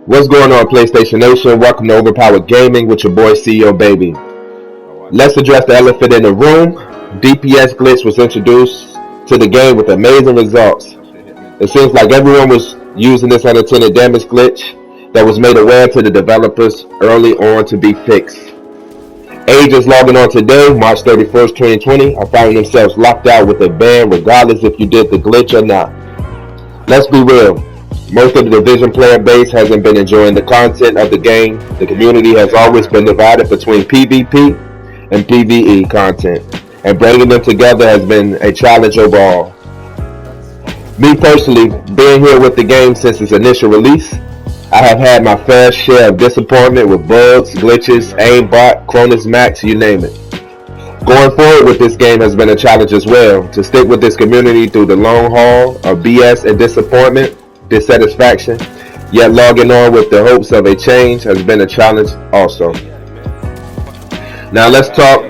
What's going on, PlayStation Nation? Welcome to Overpowered Gaming with your boy CEO Baby. Let's address the elephant in the room. DPS glitch was introduced to the game with amazing results. It seems like everyone was using this unintended damage glitch that was made aware to the developers early on to be fixed. Agents logging on today, March 31st, 2020, are finding themselves locked out with a ban regardless if you did the glitch or not. Let's be real. Most of the Division player base hasn't been enjoying the content of the game. The community has always been divided between PvP and PvE content, and bringing them together has been a challenge overall. Me personally, being here with the game since its initial release, I have had my fair share of disappointment with bugs, glitches, aimbot, Cronus Max, you name it. Going forward with this game has been a challenge as well. To stick with this community through the long haul of BS and dissatisfaction, yet logging on with the hopes of a change has been a challenge also. Now let's talk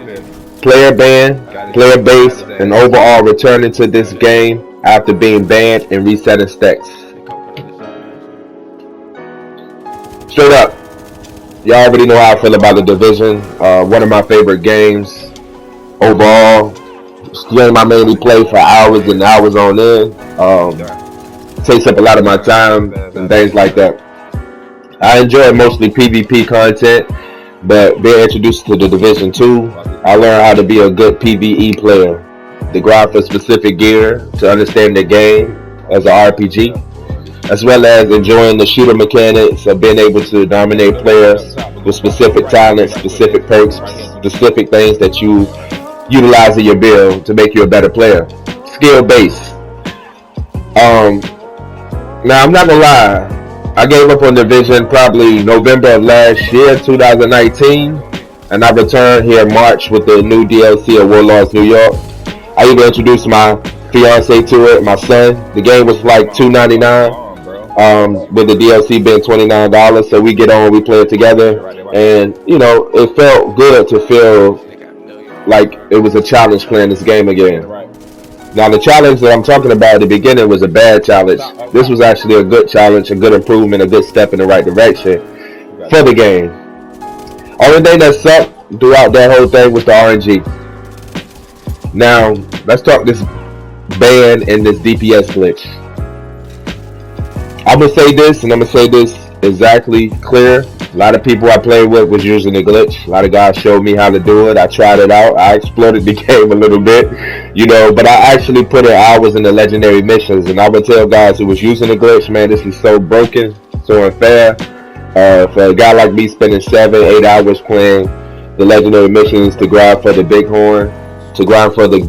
player ban, player base, and overall returning to this game after being banned and resetting stacks. Straight up, y'all already know how I feel about the Division. One of my favorite games overall. It's a game I mainly play for hours and hours on end. Takes up a lot of my time and things like that. I enjoy mostly PvP content, but being introduced to the Division 2, I learned how to be a good PvE player. The grind for specific gear, to understand the game as an RPG, as well as enjoying the shooter mechanics of being able to dominate players with specific talents, specific perks, specific things that you utilize in your build to make you a better player. Skill based. Now, I'm not gonna lie, I gave up on Division probably November of last year, 2019, and I returned here in March with the new DLC of Warlords New York. I even introduced my fiance to it, my son. The game was like $2.99, with the DLC being $29, so we get on, we play it together, and you know, it felt good to feel like it was a challenge playing this game again. Now, the challenge that I'm talking about at the beginning was a bad challenge. This was actually a good challenge, a good improvement, a good step in the right direction for the game. Only thing that sucked throughout that whole thing was the RNG. Now, let's talk this ban and this DPS glitch. I'm going to say this, and I'm going to say this exactly clear. A lot of people I played with was using the glitch. A lot of guys showed me how to do it. I tried it out. I exploited the game a little bit, you know, but I actually put in hours in the legendary missions, and I would tell guys who was using the glitch, man, this is so broken, so unfair. For a guy like me spending 7-8 hours playing the legendary missions to grind for the bighorn, to grind for the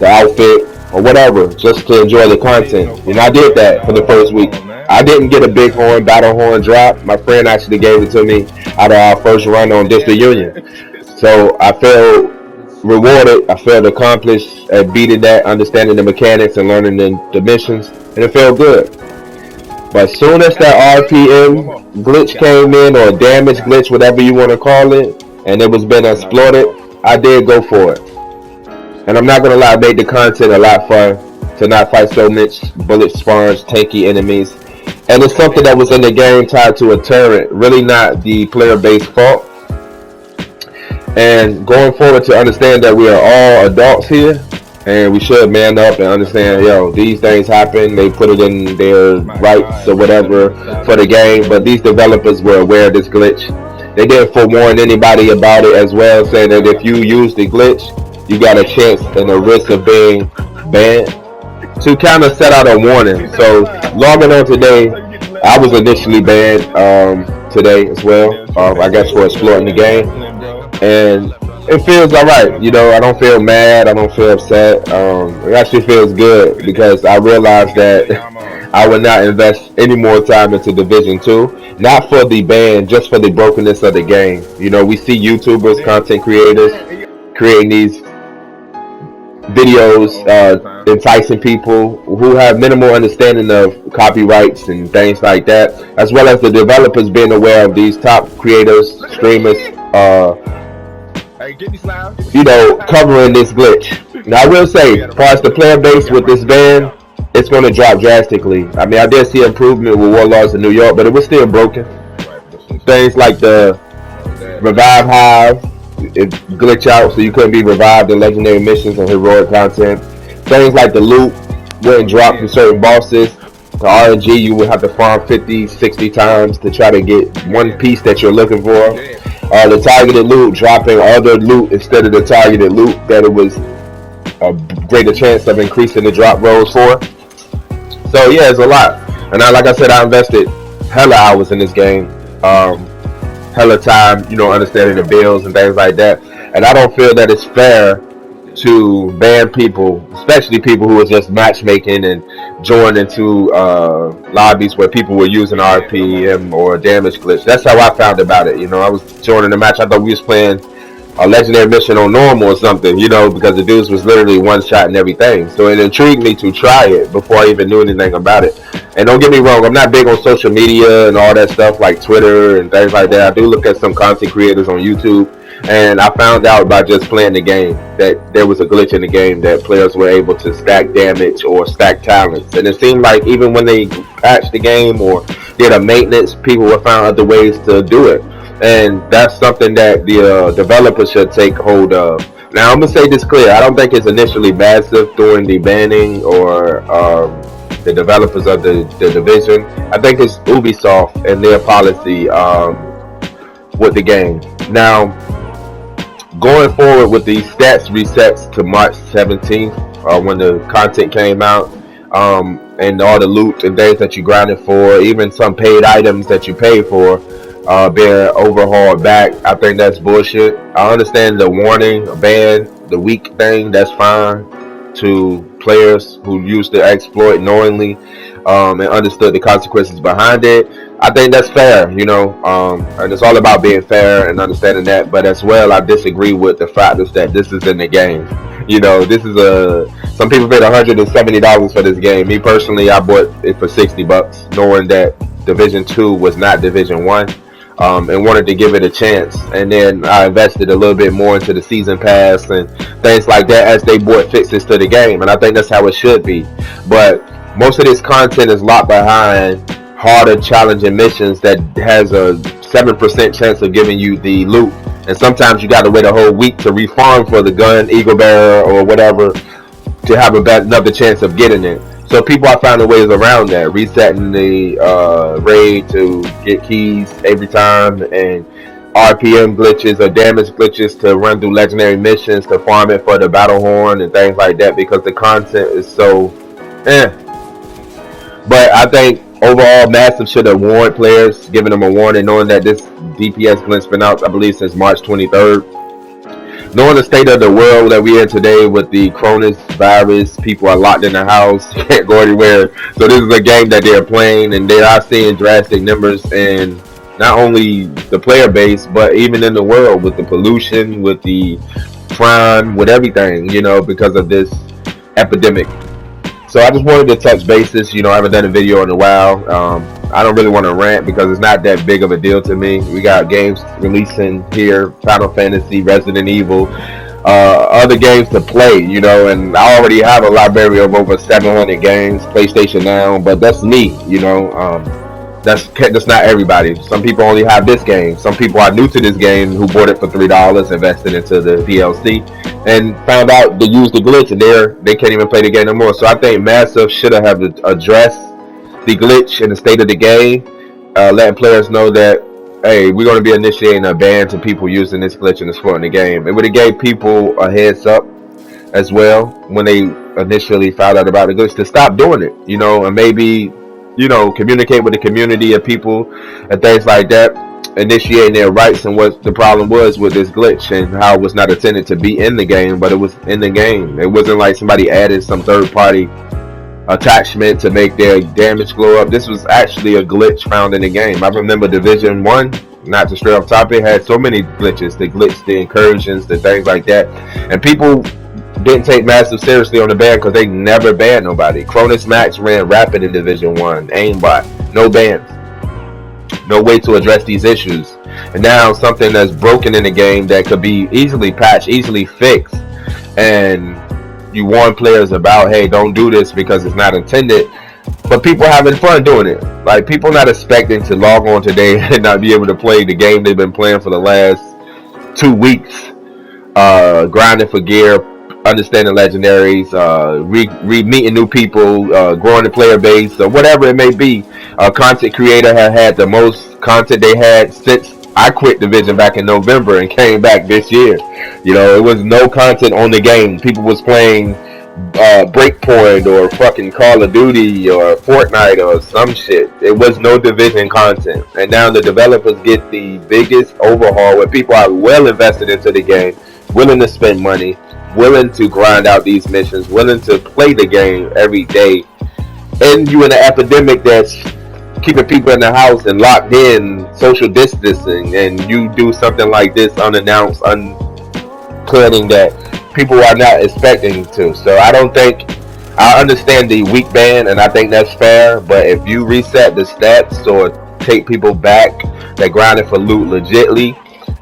outfit, or whatever, just to enjoy the content. And I did that for the first week. I didn't get a bighorn, battle horn drop. My friend actually gave it to me out of our first run on District Union. So I felt rewarded, I felt accomplished at beating that, understanding the mechanics and learning the missions, and it felt good. But as soon as that RPM glitch came in, or damage glitch, whatever you want to call it, and it was being exploited, I did go for it. And I'm not going to lie, it made the content a lot fun to not fight so much bullet spawns, tanky enemies. And it's something that was in the game tied to a turret, really not the player base fault. And going forward, to understand that we are all adults here, and we should man up and understand, yo, these things happen, they put it in their rights or whatever for the game, but these developers were aware of this glitch. They didn't forewarn anybody about it as well, saying that if you use the glitch, you got a chance and a risk of being banned, to kind of set out a warning. So logging on today, I was initially banned today as well, I guess for exploiting the game, and it feels alright. You know, I don't feel mad, I don't feel upset. It actually feels good because I realized that I would not invest any more time into Division 2, not for the ban, just for the brokenness of the game. You know, we see YouTubers, content creators creating these videos enticing people who have minimal understanding of copyrights and things like that, as well as the developers being aware of these top creators, streamers, you know, covering this glitch. Now I will say, as far as the player base with this ban, it's going to drop drastically. I mean, I did see improvement with Warlords in New York, but it was still broken. Things like the revive hive, it glitch out so you couldn't be revived in legendary missions and heroic content. Things like the loot wouldn't drop from certain bosses. The RNG, you would have to farm 50, 60 times to try to get one piece that you're looking for. The targeted loot, dropping other loot instead of the targeted loot that it was a greater chance of increasing the drop rolls for. So yeah, it's a lot. And like I said, I invested hella hours in this game. Hella time, understanding the bills and things like that. And I don't feel that it's fair to ban people, especially people who are just matchmaking and join into lobbies where people were using RPM or damage glitch. That's how I found about it. I was joining the match. I thought we was playing a legendary mission on normal or something, because the dudes was literally one shot and everything. So it intrigued me to try it before I even knew anything about it. And don't get me wrong, I'm not big on social media and all that stuff like Twitter and things like that. I do look at some content creators on YouTube, and I found out by just playing the game that there was a glitch in the game that players were able to stack damage or stack talents. And it seemed like even when they patched the game or did a maintenance, people would find other ways to do it. And that's something that the developers should take hold of. Now, I'm going to say this clear. I don't think it's initially massive during the banning or the developers of the division. I think it's Ubisoft and their policy with the game. Now, going forward with the stats resets to March 17th when the content came out, and all the loot and things that you grinded for, even some paid items that you paid for, being overhauled back. I think that's bullshit. I understand the warning, ban, the weak thing, that's fine to players who used the exploit knowingly and understood the consequences behind it. I think that's fair, and it's all about being fair and understanding that. But as well, I disagree with the factors that this is in the game. This is some people paid $170 for this game. Me personally, I bought it for $60, knowing that Division 2 was not Division 1. And wanted to give it a chance, and then I invested a little bit more into the season pass and things like that as they brought fixes to the game, and I think that's how it should be. But most of this content is locked behind harder challenging missions that has a 7% chance of giving you the loot, and sometimes you got to wait a whole week to refarm for the gun, eagle bearer, or whatever to have another chance of getting it. So people are finding ways around that, resetting the raid to get keys every time, and RPM glitches or damage glitches to run through legendary missions to farm it for the battle horn and things like that, because the content is so But I think overall, Massive should have warned players, giving them a warning, knowing that this DPS glitch been out, I believe, since March 23rd. Knowing the state of the world that we're in today with the Cronus virus, people are locked in the house, can't go anywhere. So this is a game that they're playing, and they are seeing drastic numbers in not only the player base, but even in the world with the pollution, with the crime, with everything, because of this epidemic. So I just wanted to touch bases. I haven't done a video in a while. I don't really want to rant because it's not that big of a deal to me. We got games releasing here, Final Fantasy, Resident Evil, other games to play, and I already have a library of over 700 games, PlayStation Now, but that's me, that's not everybody. Some people only have this game. Some people are new to this game who bought it for $3, invested into the DLC, and found out they used the glitch, and they can't even play the game no more. So I think Massive should have addressed the glitch in the state of the game, letting players know that, hey, we're going to be initiating a ban to people using this glitch and exploiting the game. It would have gave people a heads up as well when they initially found out about the glitch to stop doing it, and maybe, communicate with the community of people and things like that, initiating their rights and what the problem was with this glitch and how it was not intended to be in the game, but it was in the game. It wasn't like somebody added some third-party attachment to make their damage glow up. This was actually a glitch found in the game. I remember Division 1, not to stray off topic, had so many glitches, the incursions, the things like that, and people didn't take Massive seriously on the ban because they never banned nobody. Cronus Max ran rapid in Division 1, aimbot, no bans, no way to address these issues. And now something that's broken in the game that could be easily patched, easily fixed, and you warn players about, hey, don't do this because it's not intended. but people having fun doing it. Like, people not expecting to log on today and not be able to play the game they've been playing for the last 2 weeks, grinding for gear, understanding legendaries, meeting new people, growing the player base, or whatever it may be. A content creator had the most content they had since I quit Division back in November and came back this year. It was no content on the game. People was playing Breakpoint or fucking Call of Duty or Fortnite or some shit. It was no Division content. And now the developers get the biggest overhaul where people are well invested into the game, willing to spend money, willing to grind out these missions, willing to play the game every day. And you in an epidemic that's keeping people in the house and locked in, social distancing, and you do something like this unannounced, planning that people are not expecting to. So I understand the weak ban, and I think that's fair, but if you reset the stats or take people back that grinded for loot legitly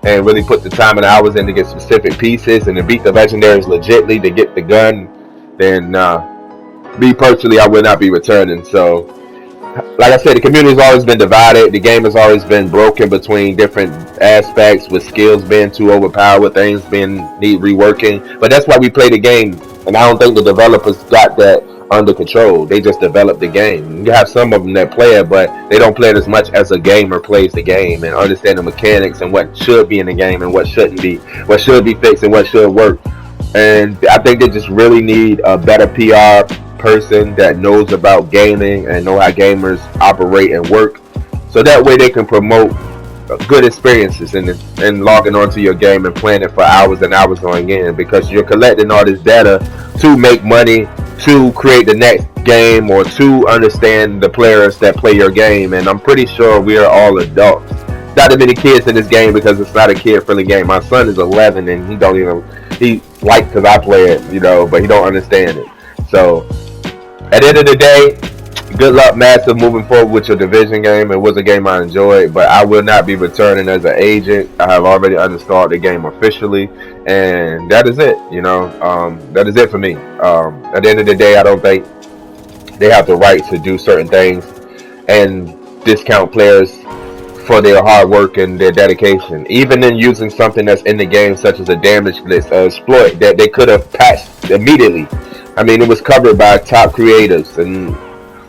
and really put the time and hours in to get specific pieces and to beat the legendaries legitly to get the gun, then me personally, I will not be returning. So like I said, the community has always been divided. The game has always been broken between different aspects, with skills being too overpowered, with things need reworking. But that's why we play the game, and I don't think the developers got that under control. They just developed the game. You have some of them that play it, but they don't play it as much as a gamer plays the game and understand the mechanics and what should be in the game and what shouldn't be, what should be fixed and what should work. And I think they just really need a better PR person that knows about gaming and know how gamers operate and work, so that way they can promote good experiences and logging onto your game and playing it for hours and hours going in, because you're collecting all this data to make money, to create the next game, or to understand the players that play your game. And I'm pretty sure we are all adults. Not that many kids in this game, because it's not a kid-friendly game. My son is 11 and he likes because I play it, but he don't understand it. So at the end of the day, good luck, Massive, moving forward with your Division game. It was a game I enjoyed, but I will not be returning as an agent. I have already uninstalled the game officially, and that is it. That is it for me. At the end of the day, I don't think they have the right to do certain things and discount players for their hard work and their dedication. Even in using something that's in the game, such as a damage glitch, exploit that they could have patched immediately. I mean, it was covered by top creators, and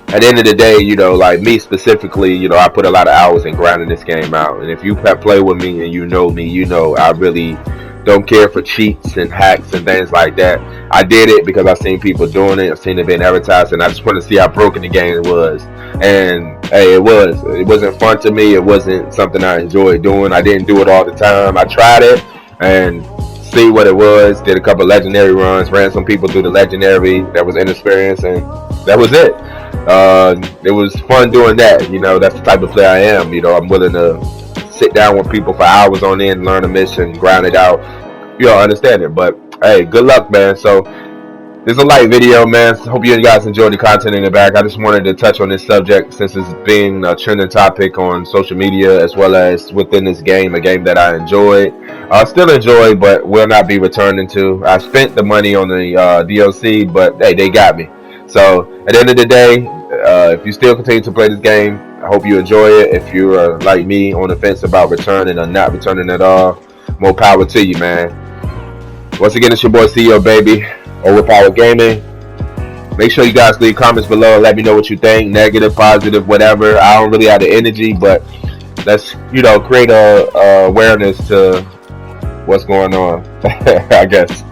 at the end of the day, like me specifically, I put a lot of hours in grinding this game out. And if you have played with me and you know me, I really don't care for cheats and hacks and things like that. I did it because I've seen people doing it. I've seen it being advertised, and I just want to see how broken the game was. And hey, it wasn't fun to me. It wasn't something I enjoyed doing. I didn't do it all the time. I tried it and see what it was, did a couple legendary runs, ran some people through the legendary that was inexperienced, and that was it. It was fun doing that. That's the type of player I am. I'm willing to sit down with people for hours on end, learn a mission, grind it out. Understand it. But hey, good luck, man. So this is a light video, man. Hope you guys enjoyed the content in the back. I just wanted to touch on this subject since it's being a trending topic on social media as well as within this game, a game that I enjoyed. Still enjoy, but will not be returning to. I spent the money on the DLC, but hey, they got me. So at the end of the day, if you still continue to play this game, I hope you enjoy it. If you're like me, on the fence about returning or not returning at all, more power to you, man. Once again, it's your boy CEO Baby, Overpowered Gaming. Make sure you guys leave comments below and let me know what you think, negative, positive, whatever. I don't really have the energy, but let's create a awareness to what's going on. I guess.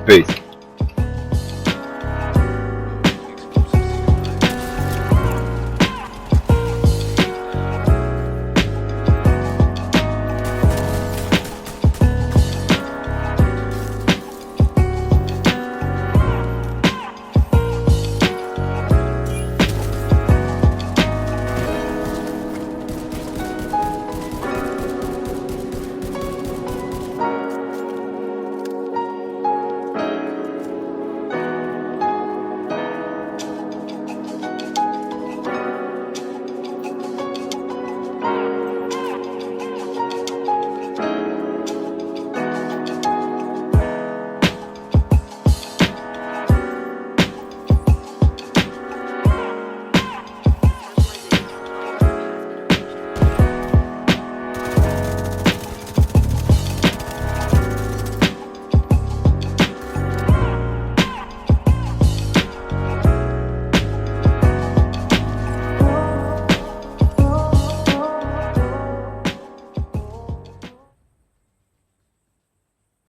Peace.